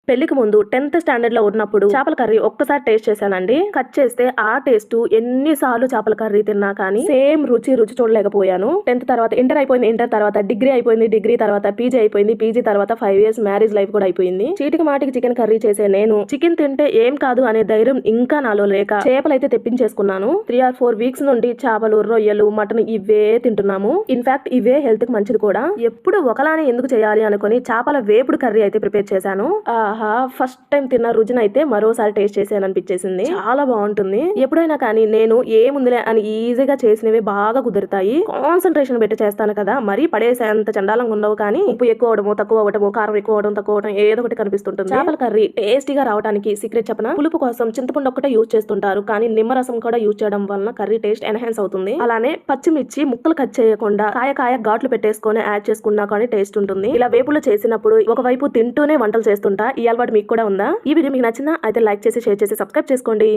పెళ్లికి ముందు 10th standard లో ఉన్నప్పుడు చేపల కర్రీ ఒక్కసారి టేస్ట్ చేశానండి. కట్ చేస్తే ఆ టేస్ట్ ఎన్నిసార్లు చేపల కర్రీ తిన్నా కానీ సేమ్ రుచి చూడలేకపోయాను. 10th తర్వాత ఇంటర్ అయిపోయింది, ఇంటర్ తర్వాత డిగ్రీ అయిపోయింది, డిగ్రీ తర్వాత పీజీ అయిపోయింది, పీజీ తర్వాత 5 years మ్యారేజ్ లైఫ్ కూడా అయిపోయింది. చీటికి మాటికి చికెన్ కర్రీ చేసే నేను చికెన్ తింటే ఏం కాదు అనే ధైర్యం ఇంకా నాలో లేక చేపలైతే తెప్పించేసుకున్నాను. 3 or 4 weeks నుండి చేపలు, రొయ్యలు, మటన్ ఇవే తింటున్నాము. ఇన్ఫాక్ట్ ఇవే హెల్త్ కి మంచిది కూడా. ఎప్పుడు ఒకలానే ఎందుకు చేయాలి అనుకుని చేపల వేపుడు కర్రీ అయితే ప్రిపేర్ చేశాను. ఫస్ట్ టైం తిన్న రుచిని అయితే మరోసారి టేస్ట్ చేసాను అనిపించేసింది. చాలా బాగుంటుంది. ఎప్పుడైనా కానీ నేను ఏముందిలే అని ఈజీగా చేసినవి బాగా కుదురుతాయి. కాన్సన్ట్రేషన్ పెట్టి చేస్తాను కదా, మరీ పడేసేంత చండాలంగా ఉండవు. కానీ ఉప్పు ఎక్కువ అవడము, తక్కువ అవడము, కారం ఎక్కువ అవడం, తక్కువ అవడం ఏదో ఒకటి కనిపిస్తుంటుంది. చేపల కర్రీ టేస్టీగా రావడానికి సీక్రెట్ చెప్పన, పులుపు కోసం చింతపండు ఒక్కటే యూజ్ చేస్తుంటారు, కానీ నిమ్మరసం కూడా యూజ్ చేయడం వలన కర్రీ టేస్ట్ ఎన్హాన్స్ అవుతుంది. అలానే పచ్చిమిర్చి ముక్కలు కట్ చేయకుండా కాయ ఘాట్లు పెట్టేసుకొని యాడ్ చేసుకున్నా కానీ టేస్ట్ ఉంటుంది. ఇలా వేపులు చేసినప్పుడు ఒకవైపు తింటూనే వంటలు చేస్తుంటా. ఈ అలవాటు మీకు కూడా ఉందా? ఈ వీడియో మీకు నచ్చిందా? అయితే లైక్ చేసి, షేర్ చేసి, సబ్స్క్రైబ్ చేసుకోండి.